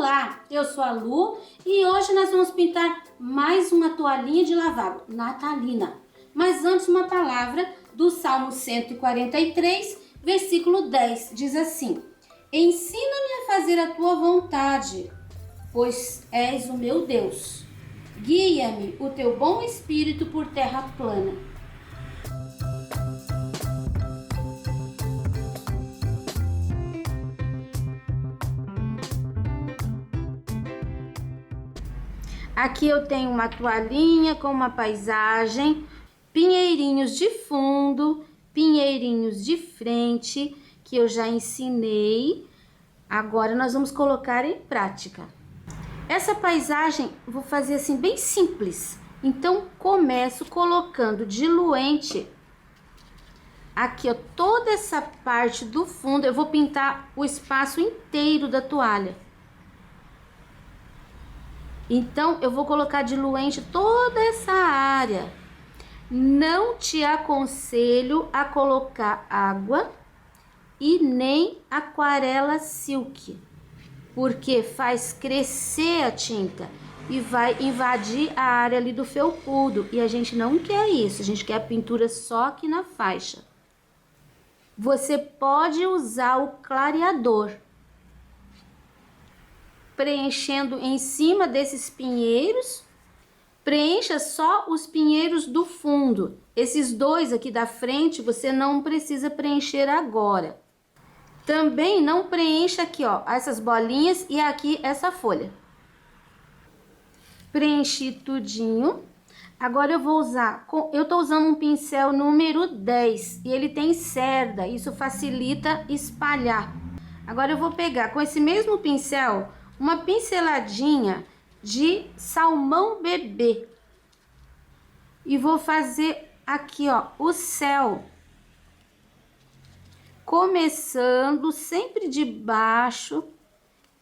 Olá, eu sou a Lu e hoje nós vamos pintar mais uma toalhinha de lavabo natalina. Mas antes uma palavra do Salmo 143, versículo 10, diz assim: Ensina-me a fazer a tua vontade, pois és o meu Deus. Guia-me o teu bom espírito por terra plana. Aqui eu tenho uma toalhinha com uma paisagem, pinheirinhos de fundo, pinheirinhos de frente, que eu já ensinei. Agora nós vamos colocar em prática. Essa paisagem eu vou fazer assim bem simples. Então começo colocando diluente aqui, ó, toda essa parte do fundo. Eu vou pintar o espaço inteiro da toalha. Então, eu vou colocar diluente toda essa área. Não te aconselho a colocar água e nem aquarela silk, porque faz crescer a tinta e vai invadir a área ali do felpudo. E a gente não quer isso, a gente quer a pintura só aqui na faixa. Você pode usar o clareador, preenchendo em cima desses pinheiros. Preencha só os pinheiros do fundo. Esses dois aqui da frente você não precisa preencher agora. Também não preencha aqui, ó, essas bolinhas e aqui essa folha. Preenchi tudinho. Agora eu vou usar, eu tô usando um pincel número 10 e ele tem cerda, isso facilita espalhar. Agora eu vou pegar com esse mesmo pincel uma pinceladinha de salmão bebê e vou fazer aqui, ó, o céu, começando sempre de baixo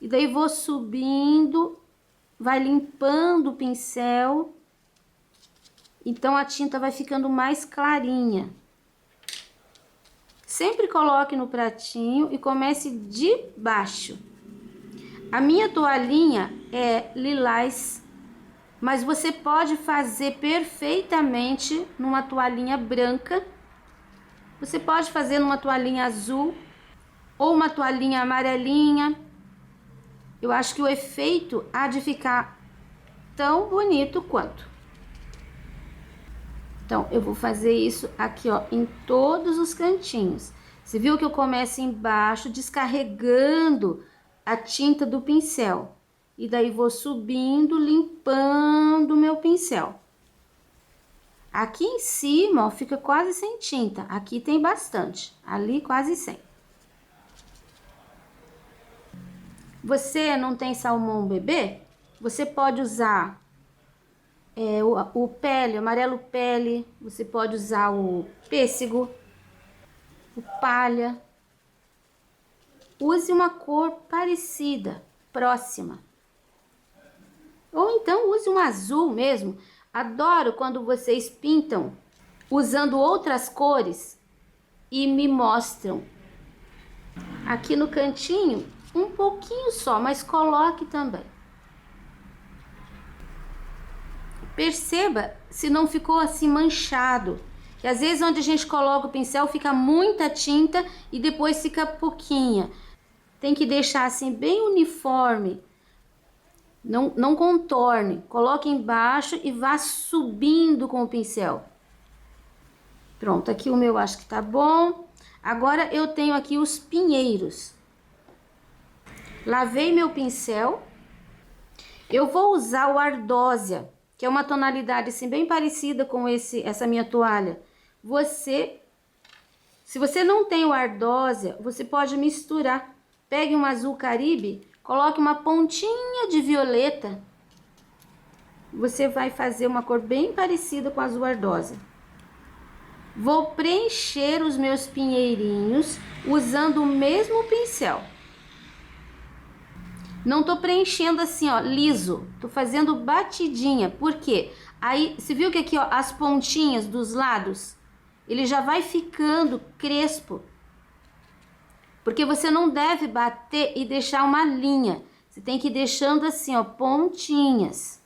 e daí vou subindo, vai limpando o pincel, então a tinta vai ficando mais clarinha. Sempre coloque no pratinho e comece de baixo. A minha toalhinha é lilás, mas você pode fazer perfeitamente numa toalhinha branca. Você pode fazer numa toalhinha azul ou uma toalhinha amarelinha. Eu acho que o efeito há de ficar tão bonito quanto. Então, eu vou fazer isso aqui, ó, em todos os cantinhos. Você viu que eu começo embaixo, descarregando a tinta do pincel e daí vou subindo, limpando o meu pincel. Aqui em cima, ó, fica quase sem tinta. Aqui tem bastante, ali quase sem. Você não tem salmão bebê? Você pode usar o pele, amarelo pele. Você pode usar o pêssego, o palha. Use uma cor parecida, próxima. Ou então use um azul mesmo. Adoro quando vocês pintam usando outras cores e me mostram. Aqui no cantinho, um pouquinho só, mas coloque também. Perceba se não ficou assim manchado. Que às vezes onde a gente coloca o pincel fica muita tinta e depois fica pouquinha. Tem que deixar assim bem uniforme, não contorne, coloque embaixo e vá subindo com o pincel. Pronto, aqui o meu acho que tá bom. Agora eu tenho aqui os pinheiros. Lavei meu pincel. Eu vou usar o ardósia, que é uma tonalidade assim bem parecida com essa minha toalha. Se você não tem o ardósia, você pode misturar. Pegue um azul caribe, coloque uma pontinha de violeta. Você vai fazer uma cor bem parecida com o azul ardósia. Vou preencher os meus pinheirinhos usando o mesmo pincel. Não tô preenchendo assim, ó, liso. Tô fazendo batidinha. Por quê? Aí, você viu que aqui, ó, as pontinhas dos lados, ele já vai ficando crespo. Porque você não deve bater e deixar uma linha. Você tem que ir deixando assim, ó, pontinhas.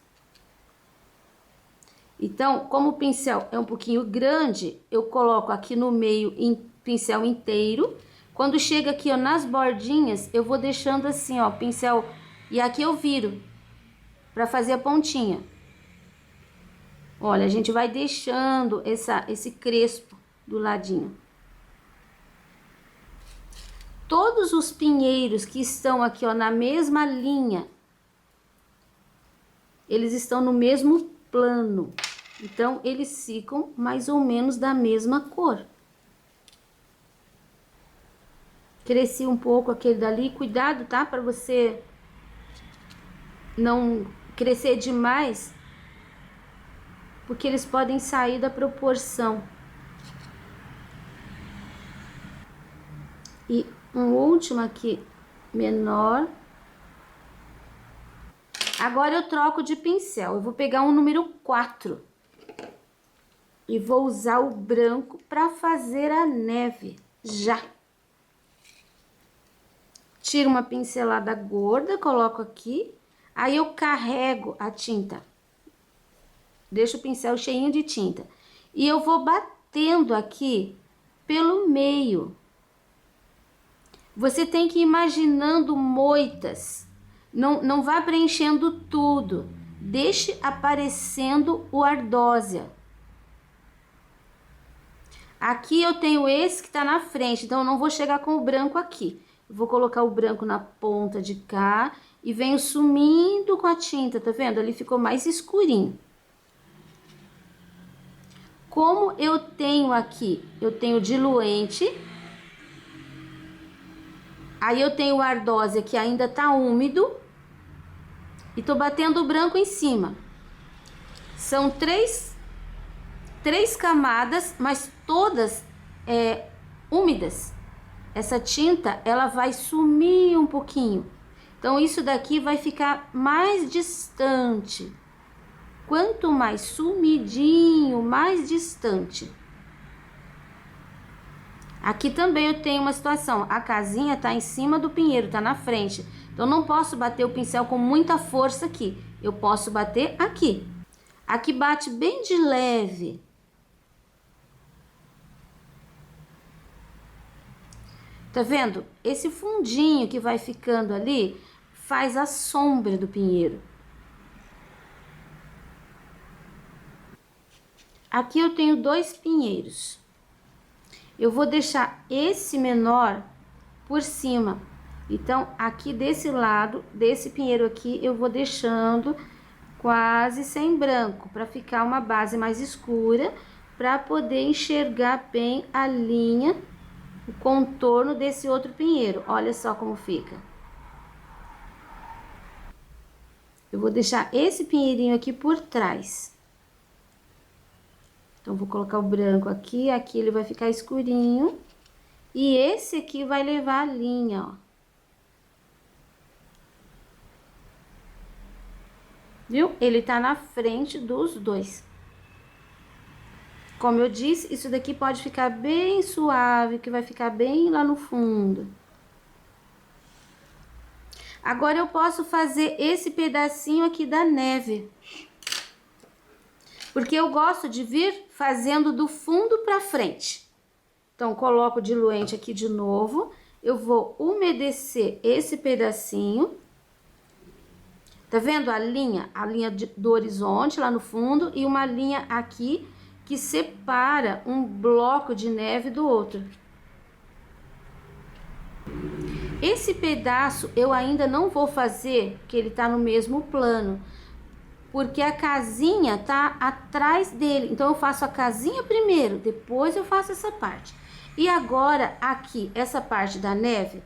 Então, como o pincel é um pouquinho grande, eu coloco aqui no meio em pincel inteiro. Quando chega aqui, ó, nas bordinhas, eu vou deixando assim, ó, pincel. E aqui eu viro para fazer a pontinha. Olha, a gente vai deixando esse crespo do ladinho. Todos os pinheiros que estão aqui, ó, na mesma linha, eles estão no mesmo plano. Então, eles ficam mais ou menos da mesma cor. Cresci um pouco aquele dali. Cuidado, tá? Para você não crescer demais, porque eles podem sair da proporção. E um último aqui, menor. Agora eu troco de pincel. Eu vou pegar um número 4. E vou usar o branco para fazer a neve. Já. Tiro uma pincelada gorda, coloco aqui. Aí eu carrego a tinta. Deixo o pincel cheinho de tinta. E eu vou batendo aqui pelo meio. Você tem que ir imaginando moitas. Não vá preenchendo tudo. Deixe aparecendo o ardósia. Aqui eu tenho esse que tá na frente, então eu não vou chegar com o branco aqui. Eu vou colocar o branco na ponta de cá e venho sumindo com a tinta, tá vendo? Ali ficou mais escurinho. Como eu tenho aqui, eu tenho diluente. Aí eu tenho o ardósia que ainda tá úmido. E tô batendo o branco em cima. São três camadas, mas todas úmidas. Essa tinta, ela vai sumir um pouquinho. Então, isso daqui vai ficar mais distante. Quanto mais sumidinho, mais distante. Aqui também eu tenho uma situação. A casinha tá em cima do pinheiro, tá na frente. Então, não posso bater o pincel com muita força aqui. Eu posso bater aqui. Aqui bate bem de leve. Tá vendo? Esse fundinho que vai ficando ali faz a sombra do pinheiro. Aqui eu tenho 2 pinheiros. Eu vou deixar esse menor por cima. Então, aqui desse lado, desse pinheiro aqui, eu vou deixando quase sem branco, para ficar uma base mais escura, para poder enxergar bem a linha, o contorno desse outro pinheiro. Olha só como fica. Eu vou deixar esse pinheirinho aqui por trás. Então, vou colocar o branco aqui, aqui ele vai ficar escurinho. E esse aqui vai levar a linha, ó. Viu? Ele tá na frente dos dois. Como eu disse, isso daqui pode ficar bem suave, que vai ficar bem lá no fundo. Agora, eu posso fazer esse pedacinho aqui da neve. Porque eu gosto de vir fazendo do fundo pra frente. Então, coloco o diluente aqui de novo. Eu vou umedecer esse pedacinho. Tá vendo a linha? A linha do horizonte lá no fundo e uma linha aqui que separa um bloco de neve do outro. Esse pedaço eu ainda não vou fazer, porque ele tá no mesmo plano, porque a casinha tá atrás dele. Então, eu faço a casinha primeiro, depois eu faço essa parte. E agora, aqui, essa parte da neve,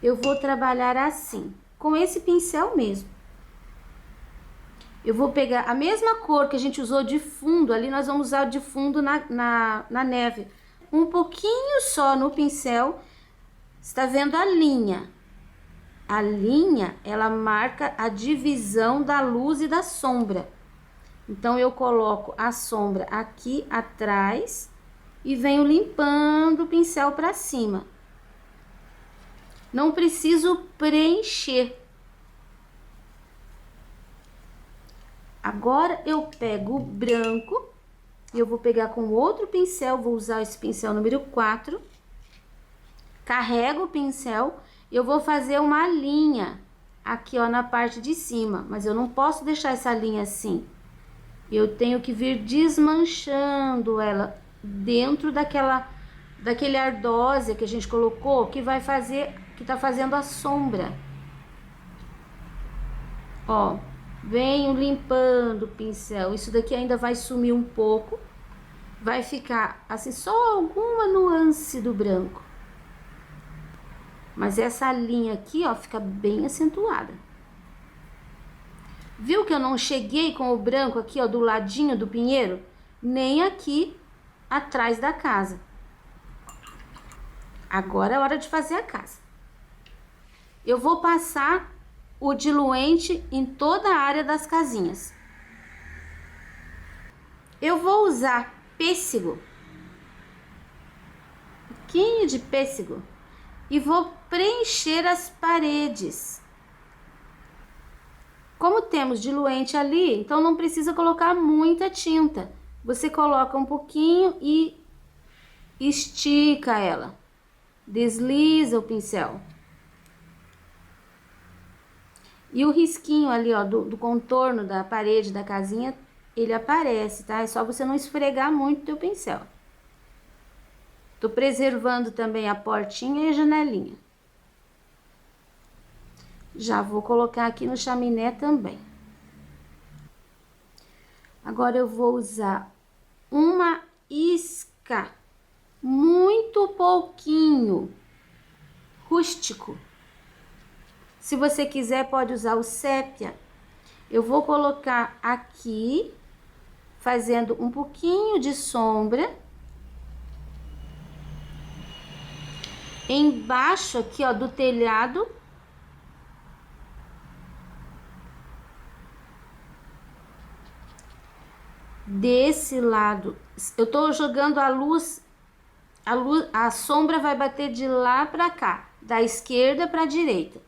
eu vou trabalhar assim, com esse pincel mesmo. Eu vou pegar a mesma cor que a gente usou de fundo, ali nós vamos usar de fundo na neve. Um pouquinho só no pincel. Você tá vendo a linha? A linha, ela marca a divisão da luz e da sombra. Então, eu coloco a sombra aqui atrás e venho limpando o pincel para cima. Não preciso preencher. Agora eu pego o branco, e eu vou pegar com outro pincel, vou usar esse pincel número 4. Carrego o pincel, eu vou fazer uma linha aqui, ó, na parte de cima, mas eu não posso deixar essa linha assim. Eu tenho que vir desmanchando ela dentro daquele ardósia que a gente colocou, que vai fazer, que tá fazendo a sombra. Ó, venho limpando o pincel. Isso daqui ainda vai sumir um pouco. Vai ficar assim, só alguma nuance do branco. Mas essa linha aqui, ó, fica bem acentuada. Viu que eu não cheguei com o branco aqui, ó, do ladinho do pinheiro? Nem aqui atrás da casa. Agora é hora de fazer a casa. Eu vou passar o diluente em toda a área das casinhas. Eu vou usar pêssego, um pouquinho de pêssego, e vou preencher as paredes. Como temos diluente ali, então não precisa colocar muita tinta. Você coloca um pouquinho e estica ela. Desliza o pincel. E o risquinho ali, ó, do contorno da parede da casinha, ele aparece, tá? É só você não esfregar muito o teu pincel. Tô preservando também a portinha e a janelinha. Já vou colocar aqui no chaminé também. Agora eu vou usar uma isca, muito pouquinho, rústico. Se você quiser, pode usar o sépia. Eu vou colocar aqui, fazendo um pouquinho de sombra. Embaixo aqui, ó, do telhado. Desse lado, eu tô jogando a sombra vai bater de lá pra cá, da esquerda pra direita.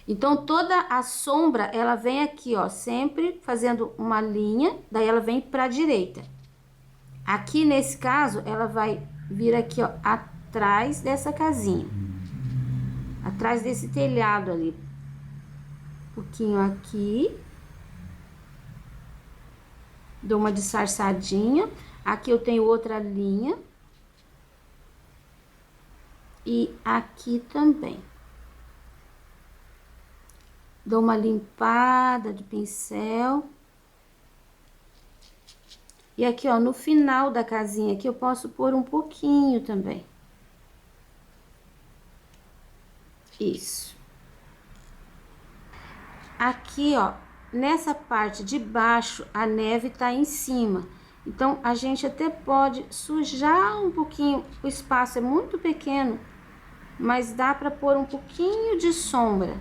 Então, toda a sombra, ela vem aqui, ó, sempre fazendo uma linha, daí ela vem pra direita. Aqui, nesse caso, ela vai vir aqui, ó, atrás dessa casinha. Atrás desse telhado ali. Um pouquinho aqui. Dou uma disfarçadinha. Aqui eu tenho outra linha. E aqui também. Dou uma limpada de pincel. E aqui, ó, no final da casinha aqui, eu posso pôr um pouquinho também. Isso. Aqui, ó, nessa parte de baixo, a neve tá em cima. Então, a gente até pode sujar um pouquinho. O espaço é muito pequeno, mas dá pra pôr um pouquinho de sombra.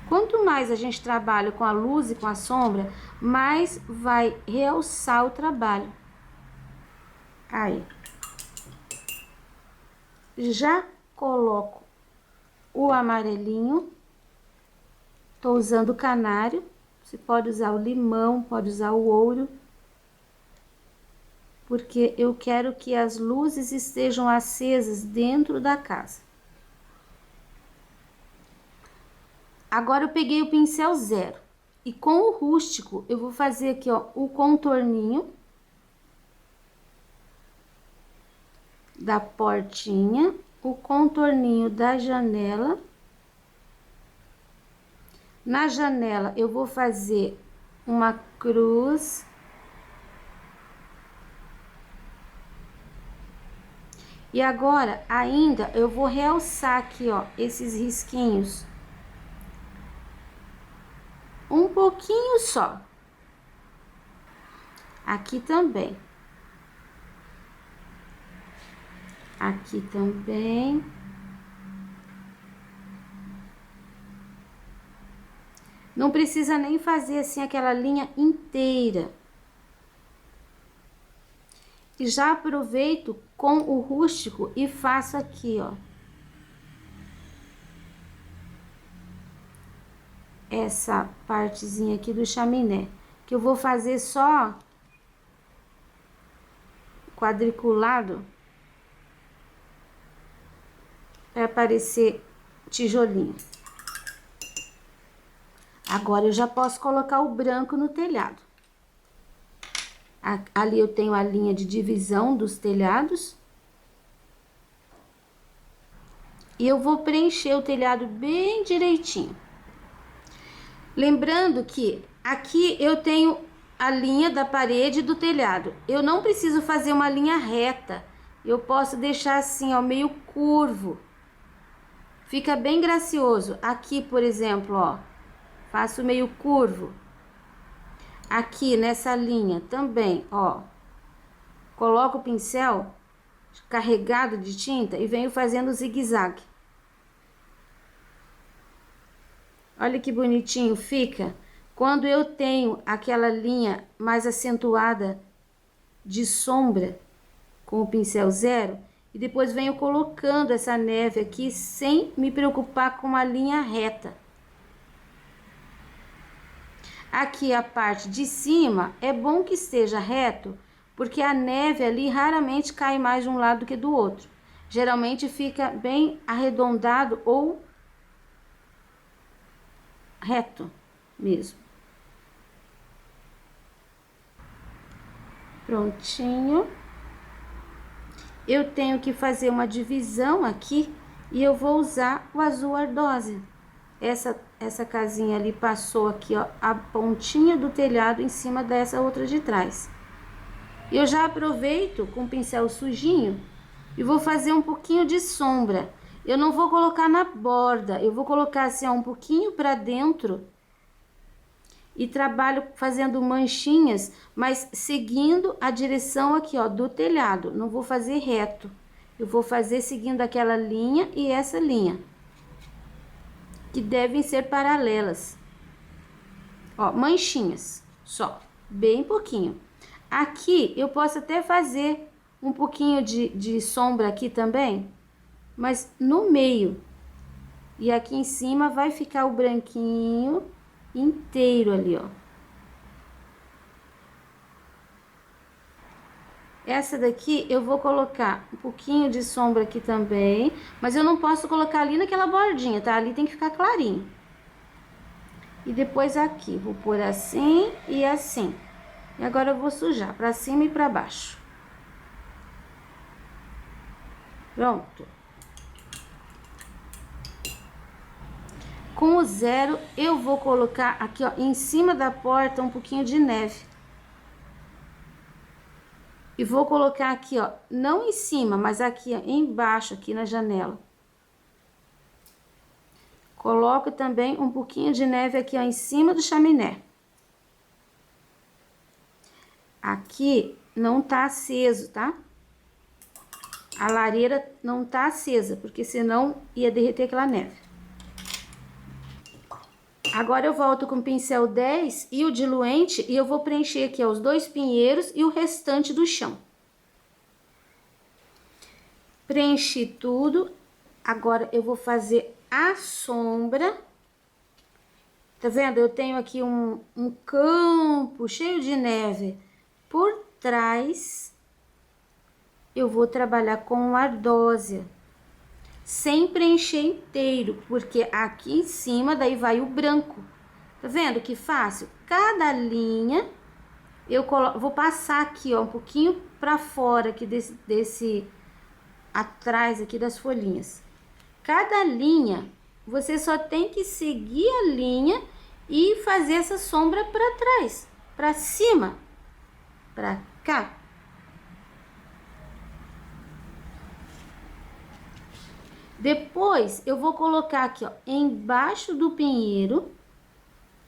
Quanto mais a gente trabalha com a luz e com a sombra, mais vai realçar o trabalho. Aí. Já coloco o amarelinho. Tô usando o canário. Você pode usar o limão, pode usar o ouro. Porque eu quero que as luzes estejam acesas dentro da casa. Agora eu peguei o pincel 0 e com o rústico eu vou fazer aqui, ó, o contorninho da portinha, o contorninho da janela. Na janela eu vou fazer uma cruz. E agora ainda eu vou realçar aqui, ó, esses risquinhos. Um pouquinho só. Aqui também. Aqui também. Não precisa nem fazer assim aquela linha inteira. E já aproveito com o rústico e faço aqui, ó. essa partezinha aqui do chaminé, que eu vou fazer só quadriculado para aparecer tijolinho. Agora eu já posso colocar o branco no telhado. Ali eu tenho a linha de divisão dos telhados. E eu vou preencher o telhado bem direitinho. Lembrando que aqui eu tenho a linha da parede do telhado. Eu não preciso fazer uma linha reta. Eu posso deixar assim, ó, meio curvo. Fica bem gracioso. Aqui, por exemplo, ó, faço meio curvo. Aqui nessa linha também, ó. Coloco o pincel carregado de tinta e venho fazendo zigue-zague. Olha que bonitinho fica quando eu tenho aquela linha mais acentuada de sombra com o pincel zero e depois venho colocando essa neve aqui sem me preocupar com uma linha reta. Aqui a parte de cima é bom que esteja reto, porque a neve ali raramente cai mais de um lado do que do outro. Geralmente fica bem arredondado ou reto mesmo. Prontinho. Eu tenho que fazer uma divisão aqui e eu vou usar o azul ardósia. Essa casinha ali passou aqui, ó, a pontinha do telhado em cima dessa outra de trás. Eu já aproveito com o pincel sujinho e vou fazer um pouquinho de sombra. Eu não vou colocar na borda, eu vou colocar assim, ó, um pouquinho para dentro e trabalho fazendo manchinhas, mas seguindo a direção aqui, ó, do telhado. Não vou fazer reto, eu vou fazer seguindo aquela linha e essa linha, que devem ser paralelas. Ó, manchinhas, só, bem pouquinho. Aqui eu posso até fazer um pouquinho de sombra aqui também, mas no meio. E aqui em cima vai ficar o branquinho inteiro ali, ó. Essa daqui eu vou colocar um pouquinho de sombra aqui também, mas eu não posso colocar ali naquela bordinha, tá? Ali tem que ficar clarinho. E depois aqui, vou pôr assim e assim. E agora eu vou sujar pra cima e pra baixo. Pronto. Com o zero, eu vou colocar aqui, ó, em cima da porta um pouquinho de neve. E vou colocar aqui, ó, não em cima, mas aqui, ó, embaixo, aqui na janela. Coloco também um pouquinho de neve aqui, ó, em cima do chaminé. Aqui não tá aceso, tá? A lareira não tá acesa, porque senão ia derreter aquela neve. Agora eu volto com o pincel 10 e o diluente e eu vou preencher aqui, ó, os dois pinheiros e o restante do chão. Preenchi tudo. Agora eu vou fazer a sombra. Tá vendo? Eu tenho aqui um campo cheio de neve por trás. Eu vou trabalhar com ardósia, sem preencher inteiro, porque aqui em cima daí vai o branco. Tá vendo que fácil? Cada linha eu vou passar aqui, ó, um pouquinho pra fora aqui desse atrás aqui das folhinhas. Cada linha você só tem que seguir a linha e fazer essa sombra pra trás, pra cima, pra cá. Depois, eu vou colocar aqui, ó, embaixo do pinheiro,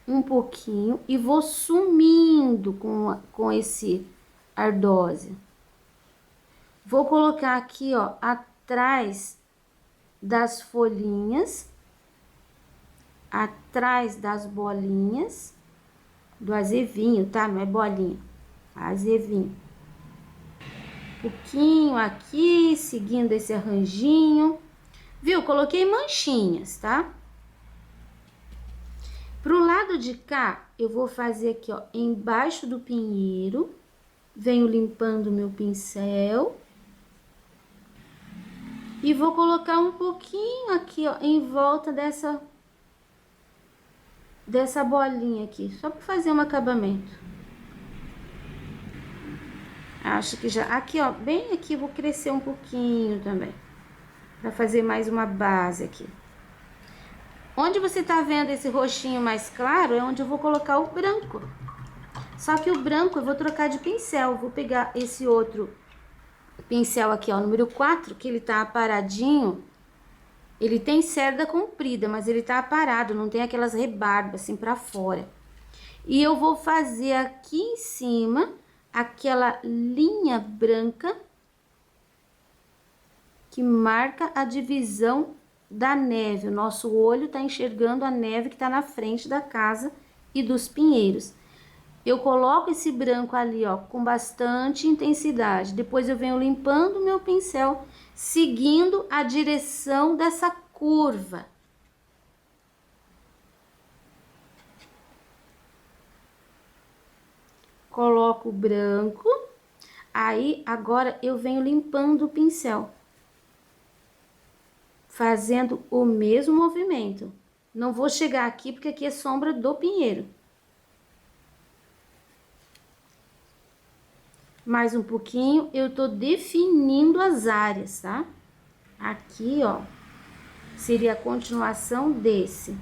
um pouquinho, e vou sumindo com esse ardósia. Vou colocar aqui, ó, atrás das folhinhas, atrás das bolinhas, do azevinho, tá? Não é bolinha, azevinho. Um pouquinho aqui, seguindo esse arranjinho. Viu? Coloquei manchinhas, tá? Pro lado de cá, eu vou fazer aqui, ó, embaixo do pinheiro. Venho limpando o meu pincel. E vou colocar um pouquinho aqui, ó, em volta dessa bolinha aqui, só para fazer um acabamento. Acho que já... Aqui, ó, bem aqui, vou crescer um pouquinho também, para fazer mais uma base aqui. Onde você tá vendo esse roxinho mais claro, é onde eu vou colocar o branco. Só que o branco eu vou trocar de pincel, vou pegar esse outro pincel aqui, ó, número 4, que ele tá aparadinho. Ele tem cerda comprida, mas ele tá aparado, não tem aquelas rebarbas assim pra fora. E eu vou fazer aqui em cima aquela linha branca que marca a divisão da neve. O nosso olho tá enxergando a neve que tá na frente da casa e dos pinheiros. Eu coloco esse branco ali, ó, com bastante intensidade. Depois eu venho limpando o meu pincel, seguindo a direção dessa curva. Coloco o branco. Aí, agora eu venho limpando o pincel, fazendo o mesmo movimento. Não vou chegar aqui, porque aqui é sombra do pinheiro. Mais um pouquinho, eu tô definindo as áreas, tá? Aqui, ó, seria a continuação desse.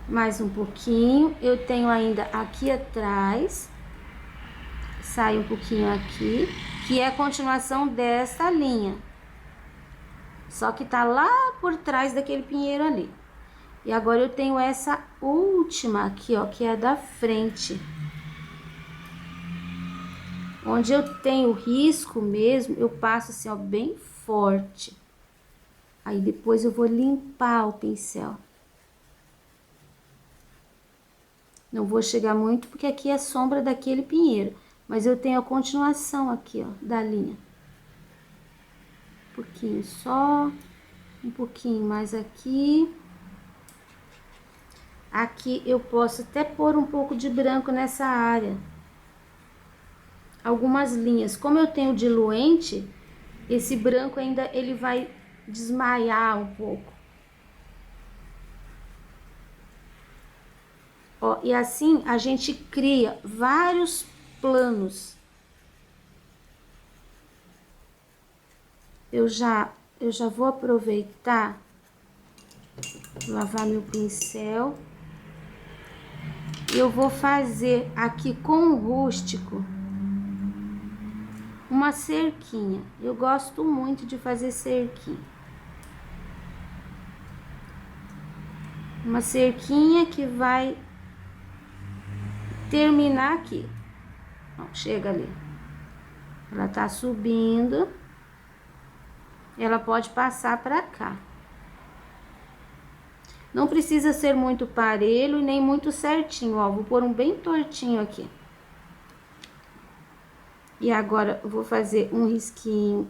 Mais um pouquinho, eu tenho ainda aqui atrás, sai um pouquinho aqui, que é a continuação dessa linha. Só que tá lá por trás daquele pinheiro ali. E agora eu tenho essa última aqui, ó, que é a da frente. Onde eu tenho risco mesmo, eu passo assim, ó, bem forte. Aí depois eu vou limpar o pincel. Não vou chegar muito, porque aqui é a sombra daquele pinheiro. Mas eu tenho a continuação aqui, ó, da linha. Um pouquinho só, um pouquinho mais aqui. Aqui eu posso até pôr um pouco de branco nessa área. Algumas linhas. Como eu tenho diluente, esse branco ainda ele vai desmaiar um pouco. Ó, e assim a gente cria vários planos. Eu já vou aproveitar, lavar meu pincel. Eu vou fazer aqui com o rústico uma cerquinha. Eu gosto muito de fazer cerquinha. Uma cerquinha que vai terminar aqui. Ó, chega ali. Ela tá subindo. Ela pode passar pra cá. Não precisa ser muito parelho e nem muito certinho, ó. Vou pôr um bem tortinho aqui. E agora eu vou fazer um risquinho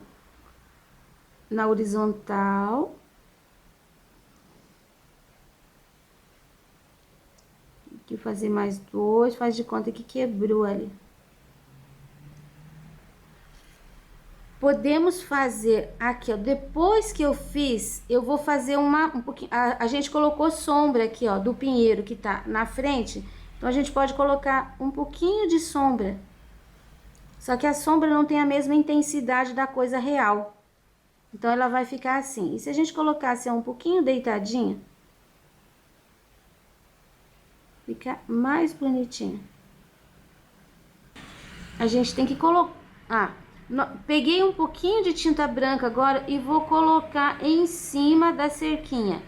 na horizontal. Aqui fazer mais dois, faz de conta que quebrou ali. Podemos fazer aqui, ó, depois que eu fiz, eu vou fazer um pouquinho, a gente colocou sombra aqui, ó, do pinheiro que tá na frente, então a gente pode colocar um pouquinho de sombra. Só que a sombra não tem a mesma intensidade da coisa real. Então ela vai ficar assim. E se a gente colocasse um pouquinho deitadinha, fica mais bonitinho. A gente tem que colocar... peguei um pouquinho de tinta branca agora e vou colocar em cima da cerquinha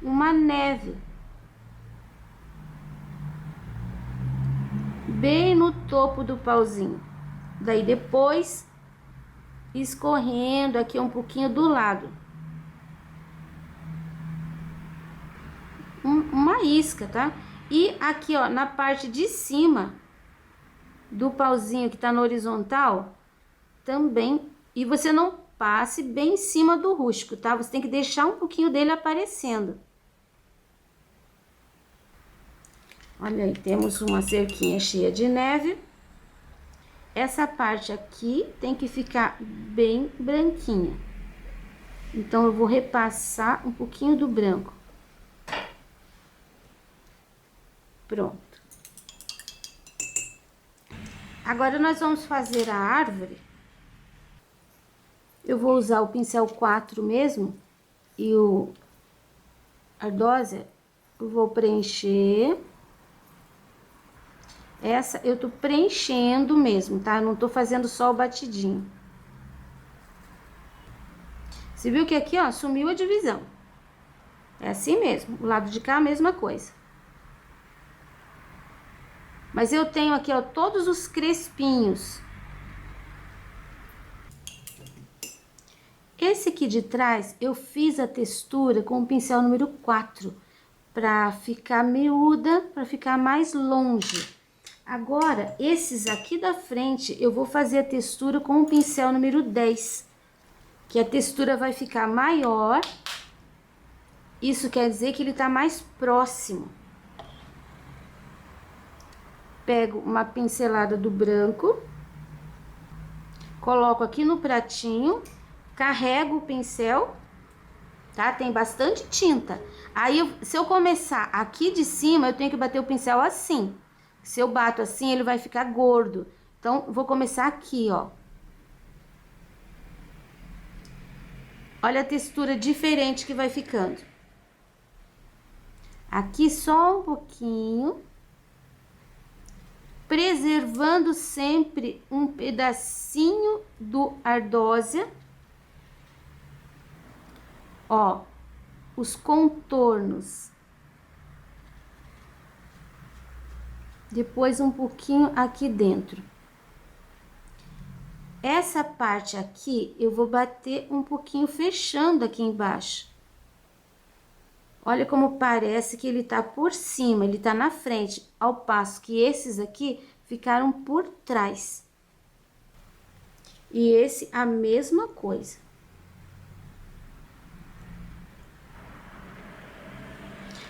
uma neve. Bem no topo do pauzinho. Daí depois, escorrendo aqui um pouquinho do lado. Uma isca, tá? E aqui, ó, na parte de cima do pauzinho que tá no horizontal, também. E você não passe bem em cima do rústico, tá? Você tem que deixar um pouquinho dele aparecendo. Olha aí, temos uma cerquinha cheia de neve. Essa parte aqui tem que ficar bem branquinha. Então, eu vou repassar um pouquinho do branco. Pronto. Agora, nós vamos fazer a árvore. Eu vou usar o pincel 4 mesmo e o ardósia. Eu vou preencher. Essa eu tô preenchendo mesmo, tá? Eu não tô fazendo só o batidinho. Você viu que aqui, ó, sumiu a divisão. É assim mesmo. O lado de cá, a mesma coisa. Mas eu tenho aqui, ó, todos os crespinhos. Esse aqui de trás, eu fiz a textura com o pincel número 4, pra ficar miúda, pra ficar mais longe. Agora, esses aqui da frente, eu vou fazer a textura com o pincel número 10, que a textura vai ficar maior. Isso quer dizer que ele tá mais próximo. Pego uma pincelada do branco, coloco aqui no pratinho, carrego o pincel, tá? Tem bastante tinta. Aí, se eu começar aqui de cima, eu tenho que bater o pincel assim. Se eu bato assim, ele vai ficar gordo. Então, vou começar aqui, ó. Olha a textura diferente que vai ficando. Aqui só um pouquinho. Preservando sempre um pedacinho do ardósia. Ó, os contornos. Depois um pouquinho aqui dentro. Essa parte aqui, eu vou bater um pouquinho fechando aqui embaixo. Olha como parece que ele tá por cima, ele tá na frente, ao passo que esses aqui ficaram por trás. E esse, a mesma coisa.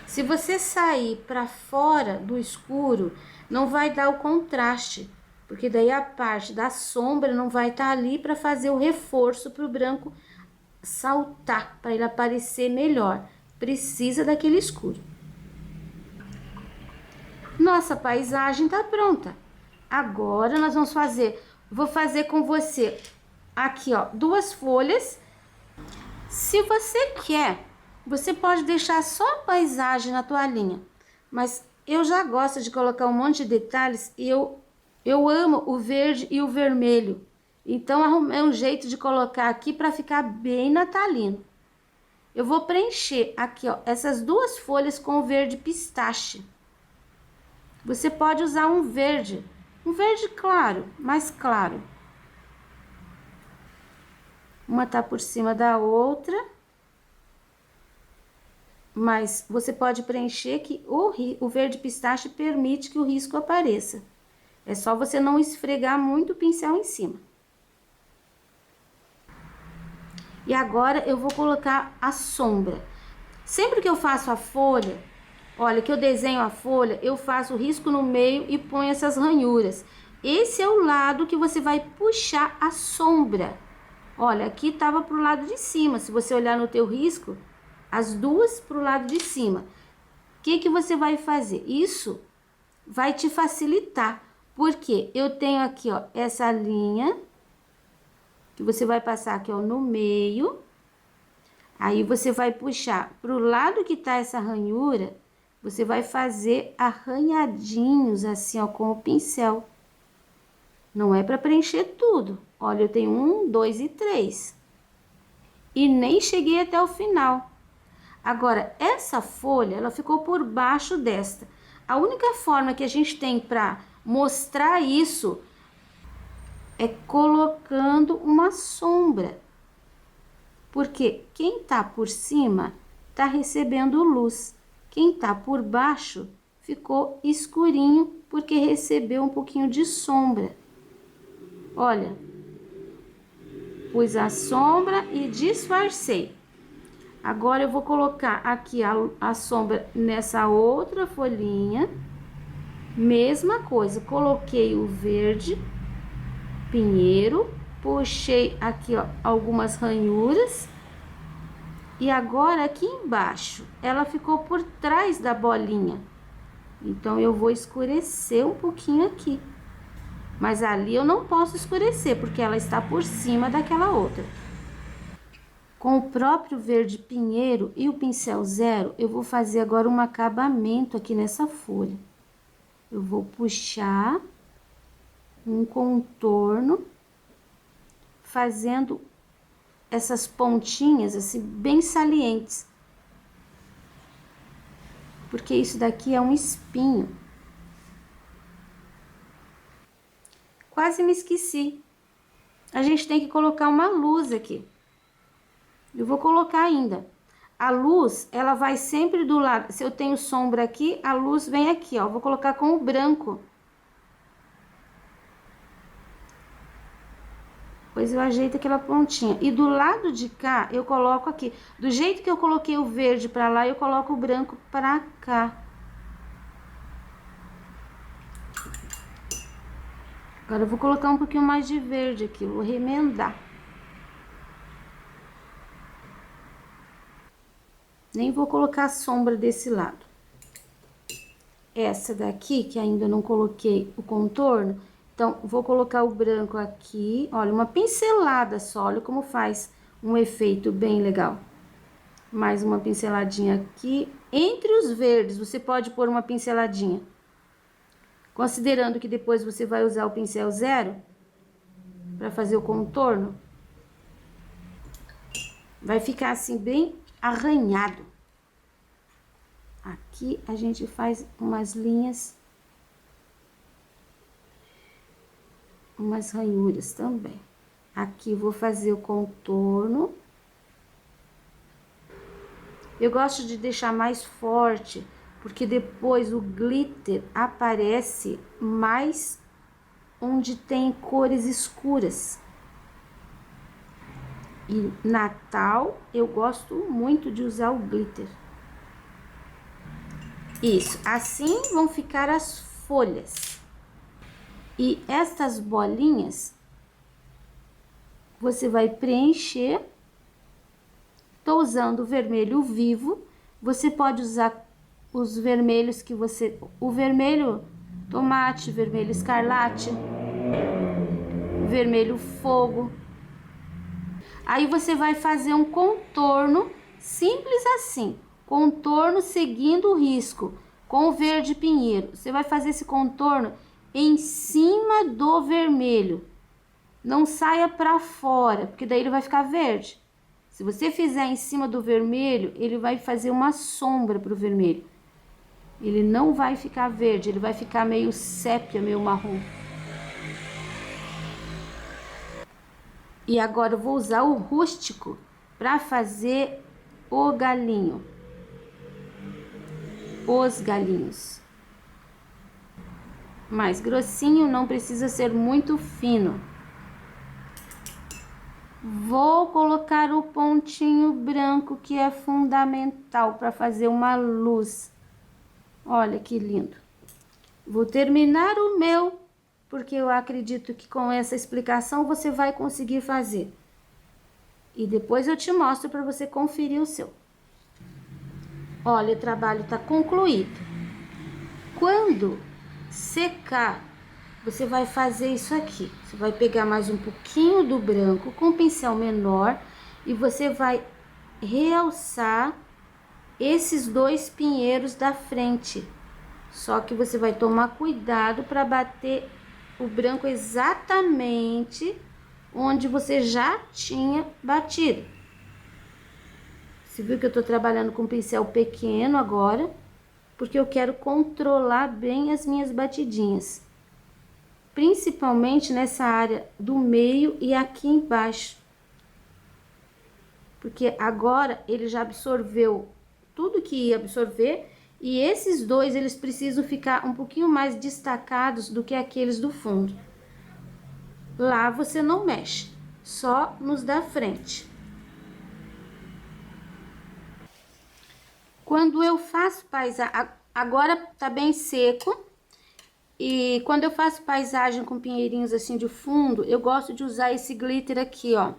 Se você sair para fora do escuro, não vai dar o contraste, porque daí a parte da sombra não vai estar ali para fazer o reforço para o branco saltar, para ele aparecer melhor. Precisa daquele escuro. Nossa paisagem tá pronta. Agora nós vamos fazer, vou fazer com você aqui, ó, 2 folhas. Se você quer, você pode deixar só a paisagem na toalhinha, mas eu já gosto de colocar um monte de detalhes e eu amo o verde e o vermelho. Então, arrumei um jeito de colocar aqui para ficar bem natalino. Eu vou preencher aqui, ó, essas 2 folhas com o verde pistache. Você pode usar um verde claro, mais claro. Uma tá por cima da outra. Mas você pode preencher que o verde pistache permite que o risco apareça. É só você não esfregar muito o pincel em cima. E agora eu vou colocar a sombra. Sempre que eu faço a folha, olha, que eu desenho a folha, eu faço o risco no meio e ponho essas ranhuras. Esse é o lado que você vai puxar a sombra. Olha, aqui tava pro lado de cima. Se você olhar no teu risco, as 2 pro lado de cima. O que que você vai fazer? Isso vai te facilitar, porque eu tenho aqui, ó, essa linha que você vai passar aqui, ó, no meio. Aí você vai puxar pro lado que tá essa ranhura, você vai fazer arranhadinhos assim, ó, com o pincel. Não é para preencher tudo. Olha, eu tenho 1, 2 e 3. E nem cheguei até o final. Agora, essa folha, ela ficou por baixo desta. A única forma que a gente tem para mostrar isso é colocando uma sombra. Porque quem tá por cima tá recebendo luz. Quem tá por baixo ficou escurinho porque recebeu um pouquinho de sombra. Olha. Pus a sombra e disfarcei. Agora, eu vou colocar aqui a sombra nessa outra folhinha. Mesma coisa, coloquei o verde pinheiro, puxei aqui, ó, algumas ranhuras. E agora, aqui embaixo, ela ficou por trás da bolinha. Então, eu vou escurecer um pouquinho aqui. Mas ali eu não posso escurecer, porque ela está por cima daquela outra. Com o próprio verde pinheiro e o pincel zero, eu vou fazer agora um acabamento aqui nessa folha. Eu vou puxar um contorno, fazendo essas pontinhas assim bem salientes. Porque isso daqui é um espinho. Quase me esqueci. A gente tem que colocar uma luz aqui. Eu vou colocar ainda. A luz, ela vai sempre do lado. Se eu tenho sombra aqui, a luz vem aqui, ó. Vou colocar com o branco. Depois eu ajeito aquela pontinha. E do lado de cá, eu coloco aqui. Do jeito que eu coloquei o verde pra lá, eu coloco o branco pra cá. Agora eu vou colocar um pouquinho mais de verde aqui. Vou remendar. Nem vou colocar a sombra desse lado. Essa daqui, que ainda não coloquei o contorno, então, vou colocar o branco aqui. Olha, uma pincelada só, olha como faz um efeito bem legal. Mais uma pinceladinha aqui. Entre os verdes, você pode pôr uma pinceladinha. Considerando que depois você vai usar o pincel zero para fazer o contorno. Vai ficar assim, bem arranhado. Aqui a gente faz umas linhas, umas ranhuras também. Aqui vou fazer o contorno. Eu gosto de deixar mais forte, porque depois o glitter aparece mais onde tem cores escuras. E Natal, eu gosto muito de usar o glitter. Isso, assim vão ficar as folhas. E estas bolinhas, você vai preencher. Tô usando o vermelho vivo. Você pode usar os vermelhos que você... O vermelho tomate, vermelho escarlate, vermelho fogo. Aí você vai fazer um contorno simples assim. Contorno seguindo o risco com o verde pinheiro. Você vai fazer esse contorno em cima do vermelho. Não saia para fora, porque daí ele vai ficar verde. Se você fizer em cima do vermelho, ele vai fazer uma sombra pro vermelho. Ele não vai ficar verde, ele vai ficar meio sépia, meio marrom. E agora eu vou usar o rústico para fazer o galinho. Os galinhos. Mais grossinho, não precisa ser muito fino. Vou colocar o pontinho branco, que é fundamental para fazer uma luz. Olha que lindo. Vou terminar o meu, porque eu acredito que com essa explicação você vai conseguir fazer. E depois eu te mostro para você conferir o seu. Olha, o trabalho está concluído. Quando secar, você vai fazer isso aqui. Você vai pegar mais um pouquinho do branco com um pincel menor e você vai realçar esses dois pinheiros da frente. Só que você vai tomar cuidado para bater o branco exatamente onde você já tinha batido. Você viu que eu tô trabalhando com pincel pequeno agora, porque eu quero controlar bem as minhas batidinhas. Principalmente nessa área do meio e aqui embaixo. Porque agora ele já absorveu tudo que ia absorver, e esses dois, eles precisam ficar um pouquinho mais destacados do que aqueles do fundo. Lá você não mexe, só nos da frente. Quando eu faço paisagem, agora tá bem seco, e quando eu faço paisagem com pinheirinhos assim de fundo, eu gosto de usar esse glitter aqui, ó.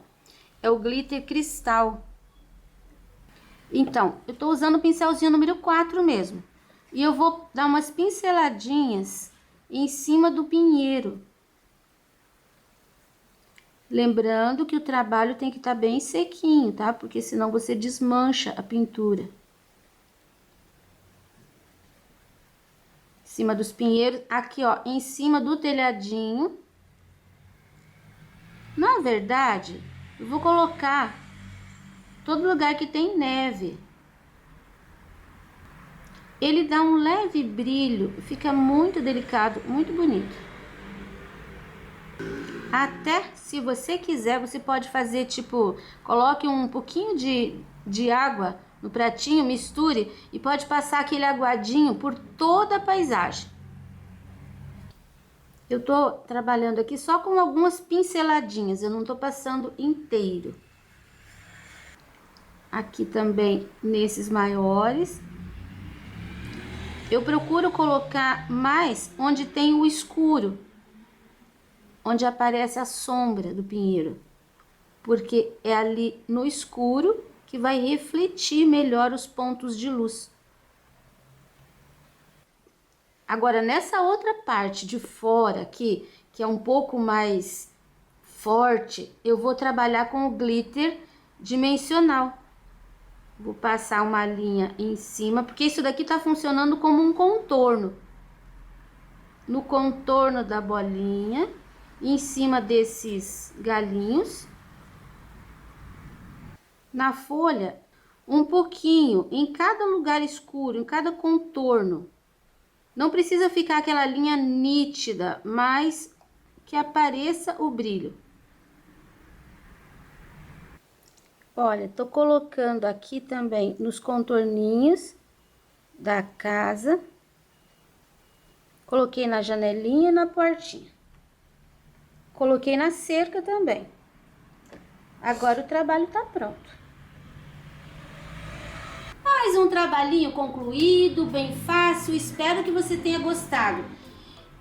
É o glitter cristal. Então, eu tô usando o pincelzinho número 4 mesmo. E eu vou dar umas pinceladinhas em cima do pinheiro. Lembrando que o trabalho tem que estar bem sequinho, tá? Porque senão você desmancha a pintura. Em cima dos pinheiros, aqui ó, em cima do telhadinho. Na verdade, eu vou colocar todo lugar que tem neve. Ele dá um leve brilho, fica muito delicado, muito bonito. Até se você quiser, você pode fazer tipo, coloque um pouquinho de água no pratinho, misture e pode passar aquele aguadinho por toda a paisagem. Eu tô trabalhando aqui só com algumas pinceladinhas, eu não tô passando inteiro. Aqui também, nesses maiores. Eu procuro colocar mais onde tem o escuro, onde aparece a sombra do pinheiro, porque é ali no escuro que vai refletir melhor os pontos de luz. Agora, nessa outra parte de fora aqui, que é um pouco mais forte, eu vou trabalhar com o glitter dimensional. Vou passar uma linha em cima, porque isso daqui tá funcionando como um contorno. No contorno da bolinha, em cima desses galinhos. Na folha, um pouquinho, em cada lugar escuro, em cada contorno. Não precisa ficar aquela linha nítida, mas que apareça o brilho. Olha, tô colocando aqui também nos contorninhos da casa. Coloquei na janelinha e na portinha. Coloquei na cerca também. Agora o trabalho tá pronto. Mais um trabalhinho concluído, bem fácil. Espero que você tenha gostado.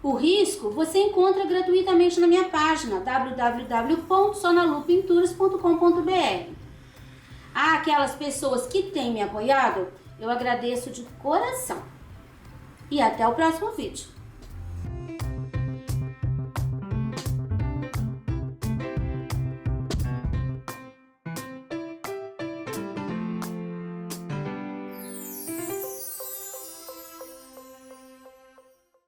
O risco você encontra gratuitamente na minha página www.sonalupinturas.com.br. Aquelas pessoas que têm me apoiado, eu agradeço de coração. E até o próximo vídeo.